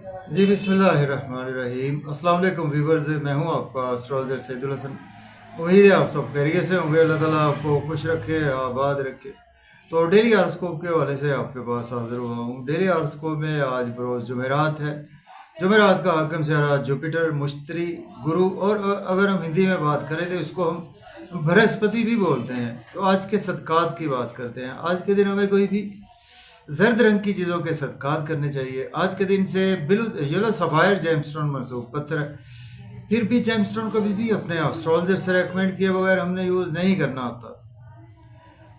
जी बिस्मिल्लाहिर्रहमानिर्रहीम। अस्सलाम वालेकुम व्यूवर्स, मैं हूं आपका एस्ट्रोलॉजर सैदुल हसन। उम्मीद है आप सब खैरियत से होंगे। अल्लाह ताला आपको खुश रखे, आबाद रखे। तो डेली हॉरोस्कोप के हवाले से आपके पास हाजिर हुआ हूं। डेली हॉरोस्कोप में आज बरोज़ जुमेरात है। जुमेरात का हाकिम सियारा जुपिटर, मुश्तरी, गुरु और अगर हम हिंदी में बात करें तो इसको हम बृहस्पति भी बोलते हैं। तो आज के सदकात की बात करते हैं। आज के दिन हमें कोई भी जर्द रंग की चीज़ों के सदकात करने चाहिए। आज के दिन से बिलु येलो सफ़ायर जेमस्टोन मनसूब पत्थर है। फिर भी जेमस्टोन कभी भी अपने एस्ट्रोलॉजर से रेकमेंड किए बगैर हमने यूज़ नहीं करना होता।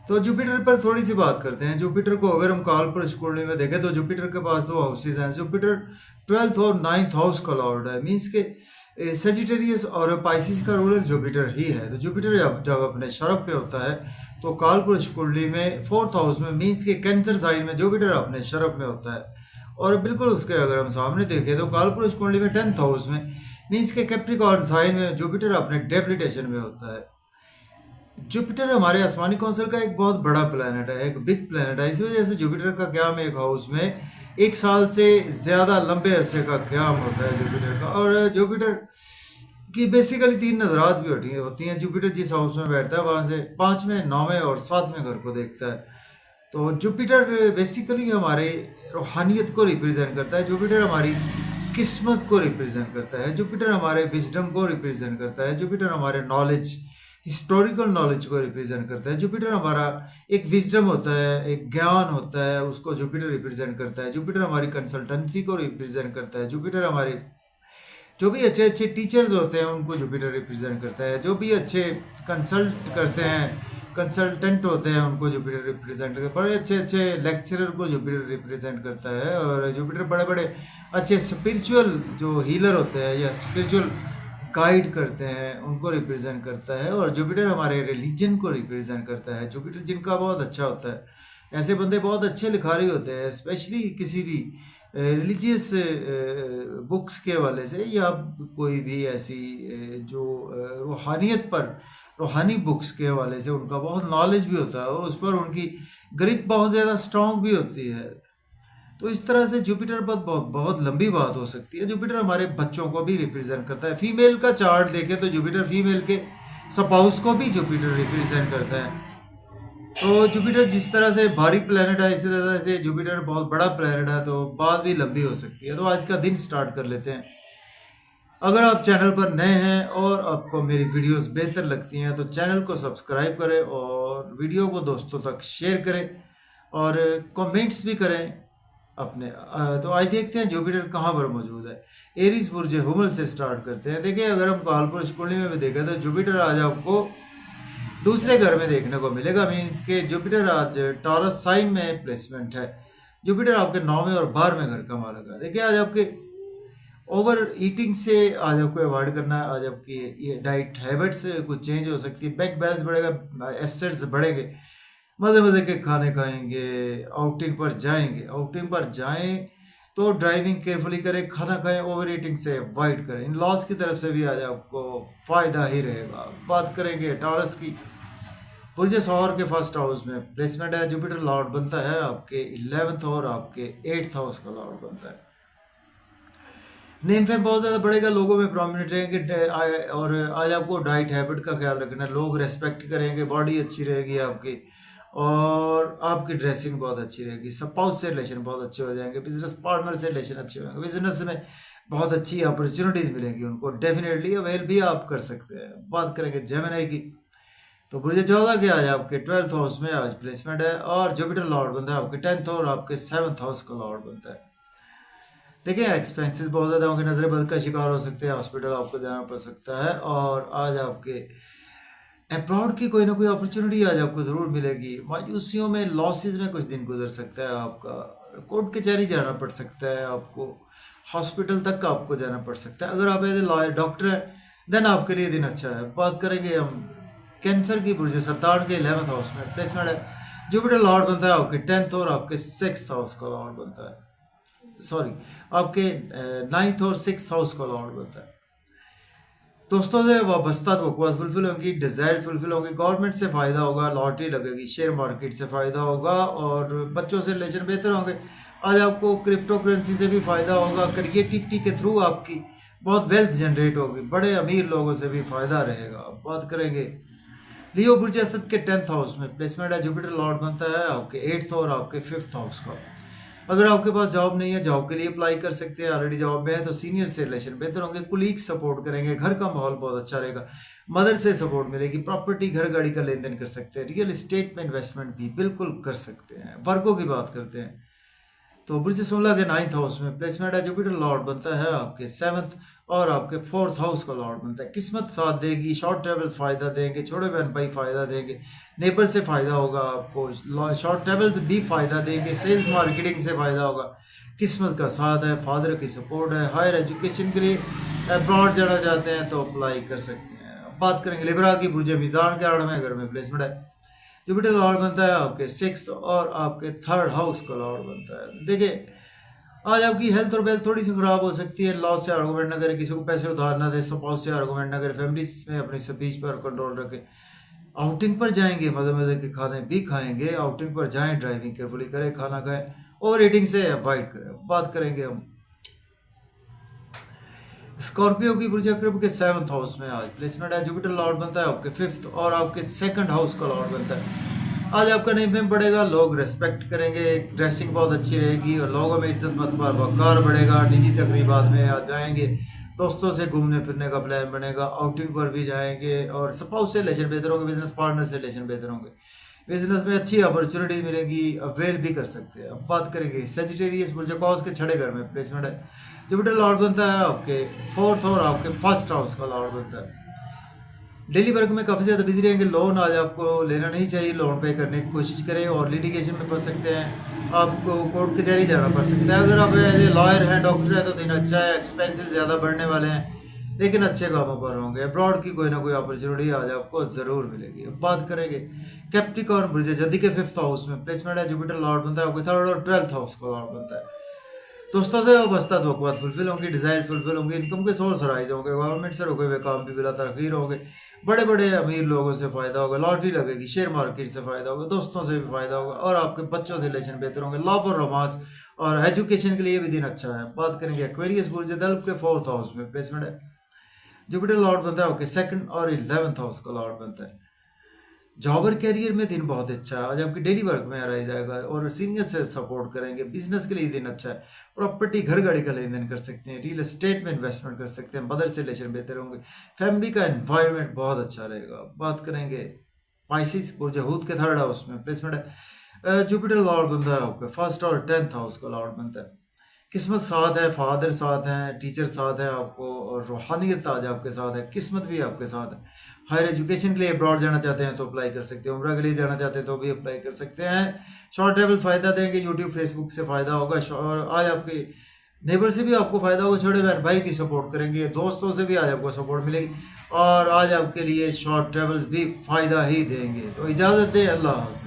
तो जुपिटर पर थोड़ी सी बात करते हैं। जुपिटर को अगर हम कालपुरुष कुंडली में देखें तो जुपिटर के पास दो हाउसेज हैं। जुपिटर 12th और 9th हाउस का लॉर्ड है। मीन्स के सेजिटेरियस और पाइसिस का रूलर जुपिटर ही है। तो जुपिटर जब अपने शरफ पे होता है तो कालपुरुष कुंडली में 4th हाउस में, मीन्स के कैंसर साइन में जुपिटर अपने शरफ में होता है। और बिल्कुल उसके अगर हम सामने देखें तो कालपुरुष कुंडली में 10th हाउस में, मीन्स के कैप्रिकॉर्न साइन में जुपिटर अपने डेबिलिटेशन में होता है। जुपिटर हमारे आसमानी कौंसिल का एक बहुत बड़ा प्लैनेट है, एक बिग प्लैनेट है। इसी वजह से जुपिटर का क्याम एक हाउस में 1 साल से ज़्यादा लंबे अरसे का क्याम होता है जुपिटर का। और जुपिटर की बेसिकली 3 नजरात भी होती हैं। जुपिटर जिस हाउस में बैठता है वहाँ से 5वें, 9वें और 7वें घर को देखता है। तो जुपिटर बेसिकली हमारे रूहानियत को रिप्रेजेंट करता है। जुपिटर हमारी किस्मत को रिप्रेजेंट करता है। जुपिटर हमारे विजडम को रिप्रेजेंट करता है। जुपिटर हमारे नॉलेज, हिस्टोरिकल नॉलेज को रिप्रेजेंट करता है। जुपिटर हमारा एक विजडम होता है, एक ज्ञान होता है, उसको जुपिटर रिप्रेजेंट करता है। जुपिटर हमारी कंसल्टेंसी को रिप्रेजेंट करता है। जुपिटर हमारे जो भी अच्छे अच्छे टीचर्स होते हैं उनको जुपिटर रिप्रेजेंट करता है। जो भी अच्छे कंसल्ट करते हैं, कंसल्टेंट होते हैं, उनको जुपिटर रिप्रेजेंट करता है। बड़े अच्छे अच्छे लेक्चरर को जुपिटर रिप्रेजेंट करता है। और जुपिटर बड़े बड़े अच्छे स्पिरिचुअल जो हीलर होते हैं या स्पिरिचुअल गाइड करते हैं उनको रिप्रेजेंट करता है। और जुपिटर हमारे रिलीजन को रिप्रेजेंट करता है। जुपिटर जिनका बहुत अच्छा होता है, ऐसे बंदे बहुत अच्छे लिखारी होते हैं, स्पेशली किसी भी रिलीजियस बुक्स के हवाले से या कोई भी ऐसी जो रूहानियत पर, रूहानी बुक्स के हवाले से उनका बहुत नॉलेज भी होता है और उस पर उनकी ग्रिप बहुत ज़्यादा स्ट्रांग भी होती है। तो इस तरह से जुपिटर पर बहुत लंबी बात हो सकती है। जुपिटर हमारे बच्चों को भी रिप्रेजेंट करता है। फीमेल का चार्ट देखें तो जुपिटर फीमेल के स्पाउस को भी जुपिटर रिप्रेजेंट करता है। तो जुपिटर जिस तरह से भारी प्लेनेट है, इसी तरह से जुपिटर बहुत बड़ा प्लेनेट है, तो बात भी लंबी हो सकती है। तो आज का दिन स्टार्ट कर लेते हैं। अगर आप चैनल पर नए हैं और आपको मेरी वीडियोस बेहतर लगती हैं तो चैनल को सब्सक्राइब करें और वीडियो को दोस्तों तक शेयर करें और कमेंट्स भी करें अपने। तो आज देखते हैं जुपिटर कहाँ पर मौजूद है। एरीज बुर्ज हुमल से स्टार्ट करते हैं। देखिए, अगर हम कालपुरुष कुंडली में भी देखें तो जुपिटर आज आपको दूसरे घर में देखने को मिलेगा। मीन्स के जुपिटर आज टॉरस साइन में प्लेसमेंट है। जुपिटर आपके 9वें और 12वें घर का मालक है। देखिए, आज आपके ओवर ईटिंग से आज आपको अवॉइड करना है। आज आपकी ये डाइट हैबिट्स कुछ चेंज हो सकती है। बैंक बैलेंस बढ़ेगा, एसेट्स बढ़ेंगे, मज़े मज़े के खाने खाएंगे, आउटिंग पर जाएंगे। आउटिंग पर जाएं तो ड्राइविंग केयरफुली करें, खाना खाएं, ओवर ईटिंग से अवॉइड करें। इन लॉस की तरफ से भी आज आपको फ़ायदा ही रहेगा। बात करेंगे टॉरस की। बुर्ज सौर के फर्स्ट हाउस में प्लेसमेंट है। जुपिटर लॉर्ड बनता है आपके 11th और आपके 8th हाउस का लॉर्ड बनता है। नेम फेम बहुत ज़्यादा बढ़ेगा, लोगों में प्रोमिनेंट रहेंगे। और आज आपको डाइट हैबिट का ख्याल रखना है। लोग रेस्पेक्ट करेंगे, बॉडी अच्छी रहेगी आपकी और आपकी ड्रेसिंग बहुत अच्छी रहेगी। स्पाउस से रिलेशन बहुत अच्छे हो जाएंगे। बिजनेस पार्टनर से रिलेशन अच्छे होंगे। बिजनेस में बहुत अच्छी अपॉर्चुनिटीज़ मिलेंगी उनको। डेफिनेटली अवेल भी आप कर सकते हैं। बात करेंगे जेमिनी की। तो बुर्ज 14 के आज आपके 12th हाउस में आज प्लेसमेंट है और जुपिटर लॉर्ड बनता है आपके 10th और आपके 7th हाउस का लॉर्ड बनता है। देखिए, एक्सपेंसेस बहुत ज़्यादा होंगे, नजर बद का शिकार हो सकते हैं, हॉस्पिटल आपको जाना पड़ सकता है। और आज आपके अब्रॉड की कोई ना कोई अपॉर्चुनिटी आज आपको ज़रूर मिलेगी। मायूसियों में, लॉसेस में कुछ दिन गुजर सकता है आपका। कोर्ट कचहरी जाना पड़ सकता है आपको, हॉस्पिटल तक आपको जाना पड़ सकता है। अगर आप एज ए लॉयर डॉक्टर हैं देन आपके लिए दिन अच्छा है। बात करेंगे हम कैंसर की। बुर्ज सरतान के 11th हाउस में प्लेसमेंट है। जुपिटर लॉर्ड बनता है आपके 10th और आपके 6th हाउस का लॉर्ड बनता है। सॉरी, आपके 9th और 6th हाउस का लॉर्ड बनता है। दोस्तों से वाबस्ता तो फुलफिल होंगी, डिज़ायर्स फुलफिल होंगी, गवर्नमेंट से फ़ायदा होगा, लॉटरी लगेगी, शेयर मार्केट से फ़ायदा होगा और बच्चों से रिलेशन बेहतर होंगे। आज आपको क्रिप्टो करेंसी से भी फ़ायदा होगा, क्रिएटिविटी के थ्रू आपकी बहुत वेल्थ जनरेट होगी, बड़े अमीर लोगों से भी फ़ायदा रहेगा। अब बात करेंगे लियो बुर्ज असद के 10th हाउस में प्लेसमेंट है, जुपिटर लॉर्ड बनता है आपके 8th और आपके 5th हाउस का। अगर आपके पास जॉब नहीं है, जॉब के लिए अप्लाई कर सकते हैं। ऑलरेडी जॉब में है तो सीनियर से रिलेशन बेहतर होंगे, कुलीग सपोर्ट करेंगे, घर का माहौल बहुत अच्छा रहेगा, मदर से सपोर्ट मिलेगी, प्रॉपर्टी घर गाड़ी का लेन देन कर सकते हैं, रियल इस्टेट में इन्वेस्टमेंट भी बिल्कुल कर सकते हैं। वर्कों की बात करते हैं तो बुर्ज शुमला के 9th हाउस में प्लेसमेंट है, जुपिटर लॉर्ड बनता है आपके 7th और आपके 4th हाउस का लॉर्ड बनता है। किस्मत साथ देगी, शॉर्ट ट्रेवल फ़ायदा देंगे, छोटे बहन भाई फ़ायदा देंगे, नेबर से फ़ायदा होगा आपको, शॉर्ट ट्रेवल भी फ़ायदा देंगे, सेल्स मार्केटिंग से फ़ायदा होगा, किस्मत का साथ है, फादर की सपोर्ट है। हायर एजुकेशन के लिए अब्रॉड जाना चाहते हैं तो अप्लाई कर सकते हैं। अब बात करेंगे लिब्रा की, बुर्ज मीज़ान के 8वें घर में प्लेसमेंट है, जुपिटर लॉर्ड बनता है आपके 6th और आपके 3rd हाउस का लॉर्ड बनता है। देखिए आज आपकी हेल्थ और वेल्थ थोड़ी सी खराब हो सकती है, लॉस से आर्गूमेंट ना करें, किसी को पैसे उधार ना दे, स्पाउस से आर्गूमेंट ना करें, फैमिली में अपनी स्पीच पर कंट्रोल रखें। आउटिंग पर जाएंगे, मज़े मज़े के खाने भी खाएंगे, आउटिंग पर जाएं, ड्राइविंग केयरफुली करें, खाना खाएं, ओवर ईटिंग से अवॉइड करें। बात करेंगे हम स्कॉर्पियो की, बुर्ज अकरब के 7th हाउस में आज प्लेसमेंट है, जुपिटर लॉर्ड बनता है आपके 5th और आपके 2nd हाउस का लॉर्ड बनता है। आज आपका नेम फेम बढ़ेगा, लोग रेस्पेक्ट करेंगे, ड्रेसिंग बहुत अच्छी रहेगी और लोगों में इज्जत मतबार वक़ार बढ़ेगा, निजी तकरीबात में आज जाएंगे, दोस्तों से घूमने फिरने का प्लान बनेगा, आउटिंग पर भी जाएंगे और स्पाउस से रिलेशन बेहतर होंगे, बिजनेस पार्टनर से रिलेशन बेहतर होंगे, बिजनेस में अच्छी अपॉर्चुनिटी मिलेगी, अवेल भी कर सकते हैं। अब बात करेंगे सेजिटेरियस, बुर्ज कॉस के 6 घर में प्लेसमेंट है, जुपिटर लॉर्ड बनता है आपके 4th और आपके 1st हाउस का लॉर्ड बनता है। डेली वर्क में काफ़ी ज़्यादा बिजी रहेंगे, लोन आज आपको लेना नहीं चाहिए, लोन पे करने की कोशिश करें और लिटिगेशन में फंस सकते हैं, आपको कोर्ट कचहरी जाना पड़ सकता है। अगर आप एज ए लॉयर हैं, डॉक्टर हैं तो दिन अच्छा है, एक्सपेंसेस ज़्यादा बढ़ने वाले हैं लेकिन अच्छे कामों पर होंगे, अब्रॉड की कोई ना कोई अपॉर्चुनिटी आज आपको ज़रूर मिलेगी। अब बात करेंगे कैप्टिकॉर्न, बुर्ज जदी के 5th हाउस में प्लेसमेंट है, जुपिटर लॉर्ड बनता है आपके 3rd और 12th हाउस का लॉर्ड बनता है। दोस्तों से वाबस्ता तो फुलफिल होंगी, डिज़ायर फुलफिल होंगे, इनकम के सोर्स राइज होंगे, गवर्नमेंट से रुके हुए काम भी बिला तखीर होंगे, बड़े बड़े अमीर लोगों से फ़ायदा होगा, लॉटरी लगेगी, शेयर मार्केट से फ़ायदा होगा, दोस्तों से भी फ़ायदा होगा और आपके बच्चों से रिलेशन बेहतर होंगे, लव और रोमांस और एजुकेशन के लिए भी दिन अच्छा है। बात करेंगे एक्वेरियस, बुर्ज दल्ब के 4th हाउस में प्लेसमेंट है, जुपिटर लॉर्ड बनता है आपके 2nd और 11th हाउस का लॉर्ड बनता है। जॉब और कैरियर में दिन बहुत अच्छा है, आज आपकी डेली वर्क में रह जाएगा और सीनियर से सपोर्ट करेंगे, बिजनेस के लिए दिन अच्छा है, प्रॉपर्टी घर गाड़ी का लेन देन कर सकते हैं, रियल एस्टेट में इन्वेस्टमेंट कर सकते हैं, मदर से रिलेशन बेहतर होंगे, फैमिली का एनवायरनमेंट बहुत अच्छा रहेगा। बात करेंगे पाइसिस, बुर्ज हूत के 3rd हाउस में प्लेसमेंट है, जुपिटर लॉर्ड बनता है आपका 1st और 10th हाउस का लॉर्ड बनता है। किस्मत साथ है, फादर साथ हैं, टीचर साथ हैं आपको और रूहानियत आज आपके साथ है, किस्मत भी आपके साथ है। हायर एजुकेशन के लिए अब्रॉड जाना चाहते हैं तो अप्लाई कर सकते हैं, उम्रा के लिए जाना चाहते हैं तो भी अप्लाई कर सकते हैं। शॉर्ट ट्रेवल फ़ायदा देंगे, यूट्यूब फेसबुक से फ़ायदा होगा और आज आपके नेबर से भी आपको फ़ायदा होगा, छोटे बहन भाई की सपोर्ट करेंगे, दोस्तों से भी आज आपको सपोर्ट मिलेगी और आज आपके लिए शॉर्ट ट्रेवल भी फ़ायदा ही देंगे। तो इजाज़त दें, अल्लाह हाफ़िज़।